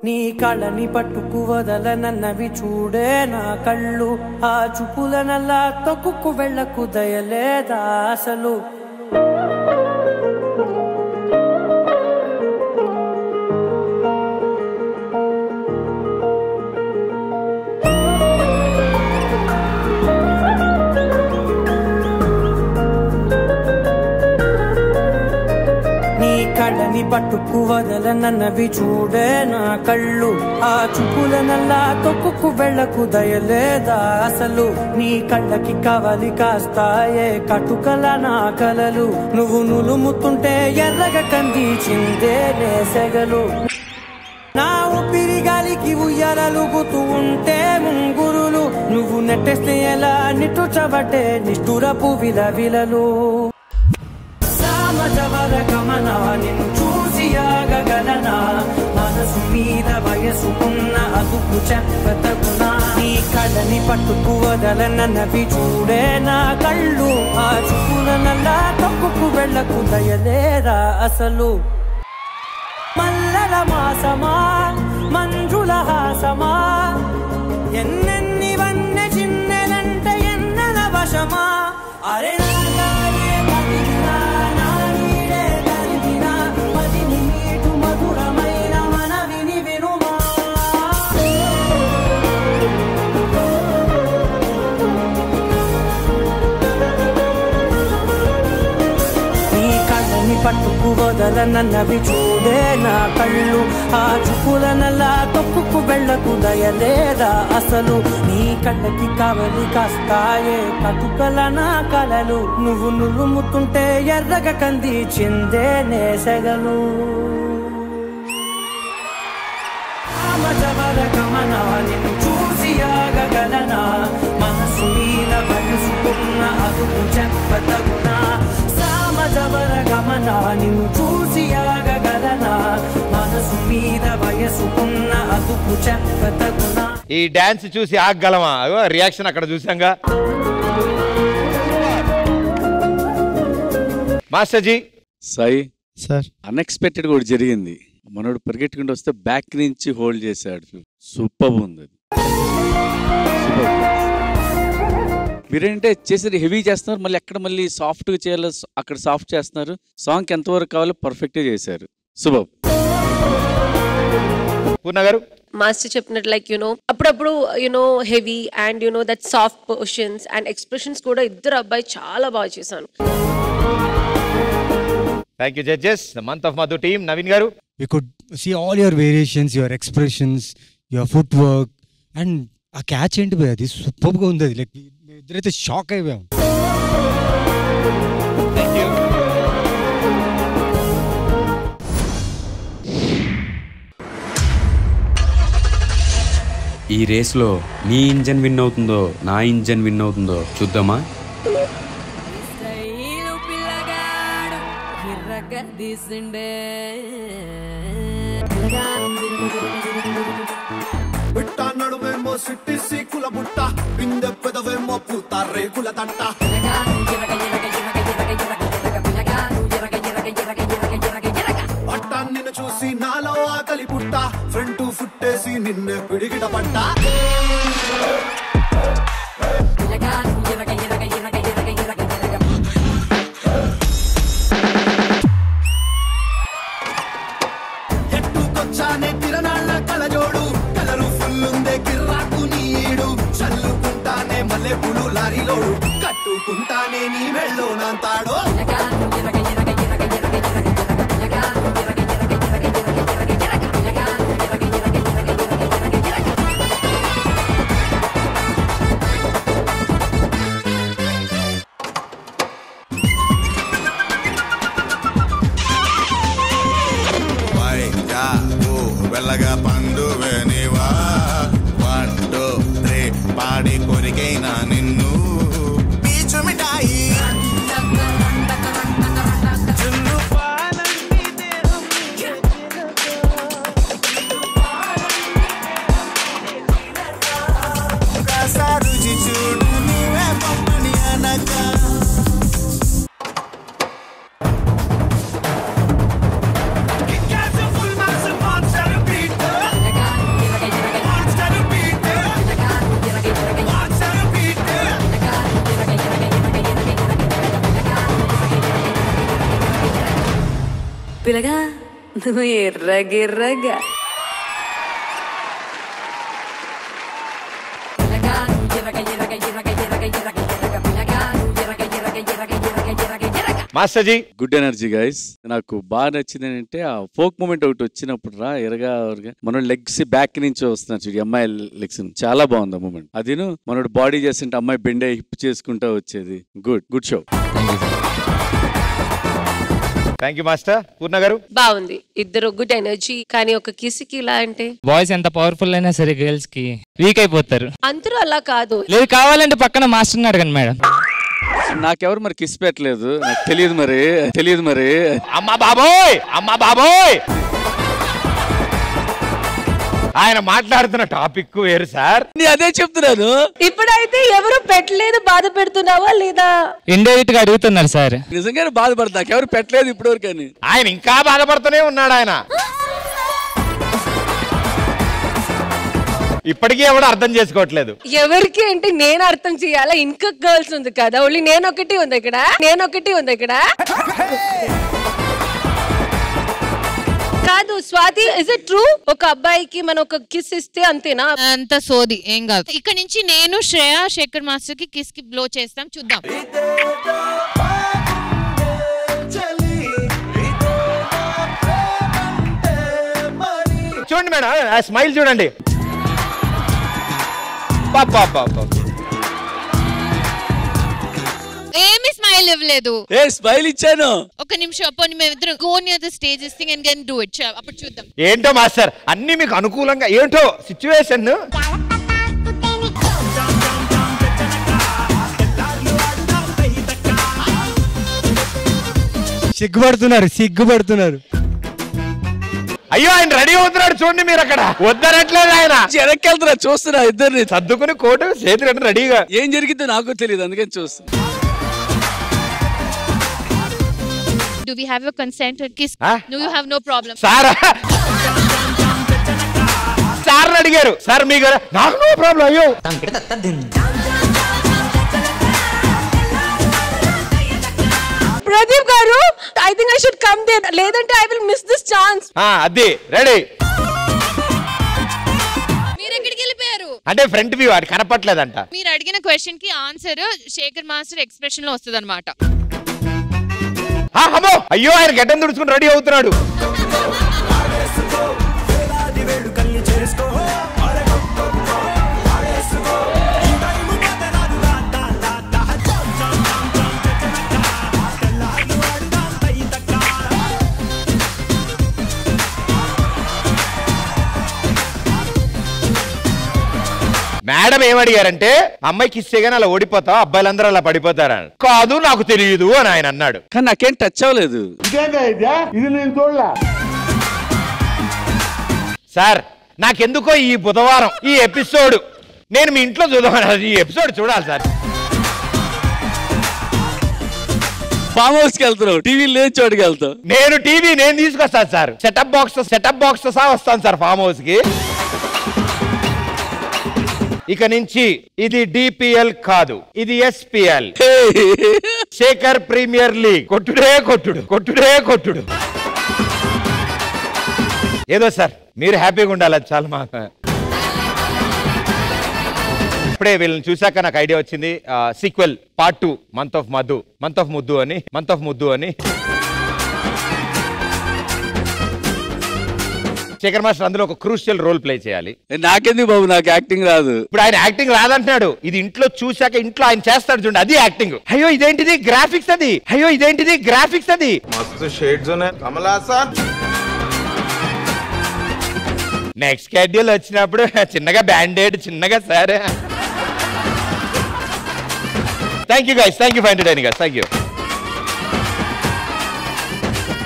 నీ కళ్ళని పట్టుకు వదలనన్నవి చూడే నా కళ్ళు, ఆ చూపులనల్లా తొక్కుకు వెళ్ళకు దయలేదా అసలు. కళ్ళని పట్టుకు వదలనన్నవి చూడే నా కళ్ళు, ఆ చూపులనల్లా తొక్కుకు వెళ్ళకు దయలేదా అసలు. నీ కళ్ళకి కవలి కాస్తాయే కటుకల నా కలలు, నువ్వు నులుముతుంటే ఎర్రగా కందిచిందే నేసెగలు. నా ఊపిరి గాలికి ఉయ్యాలలుగుతూ ఉంటే ముంగురులు, నువ్వు నెట్టేస్తే ఎలా నిట్టుచబట్టే నిష్ఠురపు విలవిలలు. సమజవర గమనా నిన్ను చూసి ఆగగలనా, మనసు మీద వయసుకున్న అదుపు చెప్పతగునా. నీ కళ్ళని పట్టుకు వదలనన్నవి చూడే నా కళ్ళు, ఆ చూపులనల్లా తొక్కుకు వెళ్ళకు దయలేరా అసలు. మల్లల మాసమా మంజుల హాసమా, ఎన్నెన్ని వన్నె చిన్నెలంటే ఎన్నెల వశమా. అరే పట్టుకు వదలనన్నవి చూడే నా కళ్ళు, ఆ చూపులనల్లా తొక్కుకు వెళ్ళకు దయలేదా అసలు. నీ కళ్ళకి కవలి కాస్తాయే కటుకల నా కలలు, నువ్వు నులుముతుంటే ఎర్రగా కందిచిందే నేసెగలు. సమజవర గమనా నిన్ను చూసి ఆగగలనా, మనసు మీద వయసుకున్న అదుపు చెప్పతగునా. సమజవర గమనా నిన్ను చూసి ఆగగలనా, మనసు మీద వయసుకున్న అదుపు చెప్పతగునా. ఈ డాన్స్ చూసి ఆగగలమా? రియాక్షన్ అక్కడ చూసాంగా. Master ji. Sai sir, unexpected కూడా జరిగింది. మనోడు పరిగెట్టుకుంటూ వస్తే బ్యాక్ నుంచి హోల్డ్ చేశాడు. సూపర్ ఉంది. మీరేంటే చేసేది హెవీ చేస్తున్నారు, మళ్ళీ ఎక్కడ మళ్ళీ సాఫ్ట్గా చేయాలి, అక్కడ సాఫ్ట్ చేస్తున్నారు. సాంగ్ ఎంతవరకు కావాలో పర్ఫెక్ట్గా చేశారు. శుభం. పూర్ణ గారు. మాస్టర్ చెప్పినట్టు లైక్ అప్పుడప్పుడు heavy and that soft portions and expressions కూడా ఇద్దరు అబ్బాయి చాలా బాగా చేశాను. Thank you judges. The month of Madhu team. Naveen గారు. we could see all your variations, your expressions, your footwork, and a catch ఏంటి భయ్, అది సూపర్ గా ఉంది. లైక్ ఇద్దరైతే షాక్ అయిపోయాం. ఈ రేస్లో నీ ఇంజన్ విన్ అవుతుందో నా ఇంజన్ విన్ అవుతుందో చూద్దామా. బిట్ట నడువేమో సిట్టి సీకుల బుట్ట, బిందె పెదవేమో పూత రేకుల తట్ట. పట్ట నిన్ను చూసి నాలో ఆకలి పుట్ట, ఫ్రంట్ ఫుట్టేసి నిన్నే పిడిగిట పట్ట. ఎట్టుకొచ్చానే తిరణాళ్ళ కలజోడు, కలరు ఫుల్లుందే కిర్రాకు నీడు. చల్లుకుంటానే మల్లె పులు లారీలోడు, కట్టుకుంటానే నీ మెళ్ళో నాంతాడో. వెళ్ళగా పండు వేనివా 1 2 3 పాడి కొరికైనా నిన్ను పీచు మిఠాయి. రుచి చూడు నీవే పమ్మని అనక. పిల్లగా నువ్వు ఎర్రగిర్రగా master ji good energy guys. నాకు బాగా నచ్చింది ఏంటంటే ఆ ఫోక్ మూమెంట్ ఒకటి వచ్చినప్పుడు రా ఎరగా మన లెగ్స్ బ్యాక్ నుంచి వస్తున్నారు చూడు, అమ్మాయి లెగ్స్ చాలా బాగుంది ఆ మూమెంట్. అదిను మనోడు బాడీ చేస్తుంటే అమ్మాయి బెండే హిప్ చేసుకుంటా వచ్చేది. Good show. Thank you master. Poorna గారు బాగుంది, ఇద్దరు గుడ్ ఎనర్జీ. కానీ ఒక కిస్కి ఇలా అంటే బాయ్స్ ఎంత పవర్ఫుల్ అయినా సరే గర్ల్స్ కి వీక్ అయిపోతారు. అందరూ అలా కాదు. లేదు కావాలంటే పక్కన మాస్టర్ అడగండి మేడం. నాకెవరు మరి కిస్ పెట్టలేదు, నాకు తెలియదు మరి. అమ్మా బాబోయ్ ఆయన మాట్లాడుతున్న టాపిక్ వేరు సార్. అదే చెప్తున్నాను. ఇప్పుడైతే ఎవరు పెట్టలేదు, బాధ పెడుతున్నావా లేదా? ఇండైరెక్ట్ గా అడుగుతున్నారు సార్. నిజంగానే బాధపడతా, ఎవరు పెట్టలేదు ఇప్పటివరకు. కానీ ఆయన ఇంకా బాధపడుతూనే ఉన్నాడు. ఆయన ఇప్పటికీ ఎవడు అర్థం చేసుకోవట్లేదు. ఎవరికి అంటే నేను అర్థం చేయాలా? ఇంకా గర్ల్స్ ఉంది కదా, ఓన్లీ నేను ఒకటి ఉంది ఇక్కడ. కాదు స్వాతి, ఇస్ ఇట్ ట్రూ? ఒక అబ్బాయికి మనం ఒక కిస్ ఇస్తే అంతేనా? అంత సోది ఏం కాదు. ఇక్కడ నుంచి నేను శ్రేయ శేఖర్ మాస్టర్ కి కిస్ కి బ్లో చేస్తాం, చూద్దాం. చూడండి మేడం, ఆ స్మైల్ చూడండి. ఏమి స్మైల్ ఇవ్వలేదు. స్మైల్ ఇచ్చాను. ఒక నిమిషం అప్పుడు మేమిద్దరం go near the stage thing and can do it. అప్పుడు చూద్దాం. ఏంటో మాస్టర్ అన్ని మీకు అనుకూలంగా ఏంటో సిచ్యువేషన్. సిగ్గుపడుతున్నారు. అయ్యో ఆయన రెడీ అవుతున్నాడు చూడండి మీరు. అక్కడ వద్దనట్లేదు ఆయన, వెనక్కి వెళ్తున్నా చూస్తున్నా. ఇద్దరిని సర్దుకుని కోటు చేతులు రెడీగా. ఏం జరిగిందో నాకు తెలియదు, అందుకని చూస్తున్నా. Do we have your consent or kiss? No, you have no problem. Sir అడిగారు. సార్ మీకు నాకు నో ప్రాబ్లం. అయ్యో ప్రదీప్ గారు, I think I should come there, లేదంటే I will miss this chance. అది రెడీ. మీరు ఎక్కడికి వెళ్ళిపోయారు? అంటే ఫ్రంట్ వ్యూ అది కనపట్లేదంట. మీరు అడిగిన క్వశ్చన్ కి ఆన్సర్ శేఖర్ మాస్టర్ ఎక్స్ప్రెషన్ లో వస్తుంది అనమాట. అయ్యో ఆయన గడ్డం తుడుచుకుని రెడీ అవుతున్నాడు. మేడం ఏమడిగారంటే అమ్మాయి కిస్ చేయగానే అలా ఓడిపోతావు, అబ్బాయిలందరూ అలా పడిపోతారా? కాదు నాకు తెలియదు అని ఆయన అన్నాడు. కానీ నాకేం టచ్ అవ్వలేదు. ఇది నేను చూడలా సార్. నాకెందుకో ఈ బుధవారం ఈ ఎపిసోడ్ నేను మీ ఇంట్లో చూద్దామని ఈ ఎపిసోడ్ చూడాలి సార్. ఫామ్ హౌస్ కి వెళ్తున్నావు, టీవీ లేని చోటుకి వెళ్తావు. నేను టీవీ నేను తీసుకొస్తాను సార్. సెటప్ బాక్స్ సహా వస్తాను సార్ ఫామ్ హౌస్ కి. ఇక నుంచి ఇది డిపిఎల్ కాదు, ఇది ఎస్పిఎల్, శేఖర్ ప్రీమియర్ లీగ్. కొట్టుడే. ఏదో సార్ మీరు హ్యాపీగా ఉండాలి, అది చాలా మాకు. ఇప్పుడే వీళ్ళని చూసాక నాకు ఐడియా వచ్చింది. సీక్వెల్ పార్ట్ 2 మంత్ ఆఫ్ ముద్దు అని శేఖర్ మాస్టర్ అందులో ఒక క్రూషియల్ రోల్ ప్లే చేయాలి. నాకెందుకు బాబు, నాకు యాక్టింగ్ రాదు. ఇప్పుడు ఆయన యాక్టింగ్ రాదంటున్నాడు. ఇది ఇంట్లో చూసాక ఇంట్లో ఆయన చేస్తాడు చూడండి, అది యాక్టింగ్. అయ్యో ఇదేంటిది గ్రాఫిక్స్ అది. మస్తు షేడ్స్ ఉన్నాయి కమల్ హాసన్. నెక్స్ట్ షెడ్యూల్ వచ్చినప్పుడు చిన్నగా బ్యాండేడ్ చిన్నగా sir. Thank you guys, thank you for entertaining us. Thank you.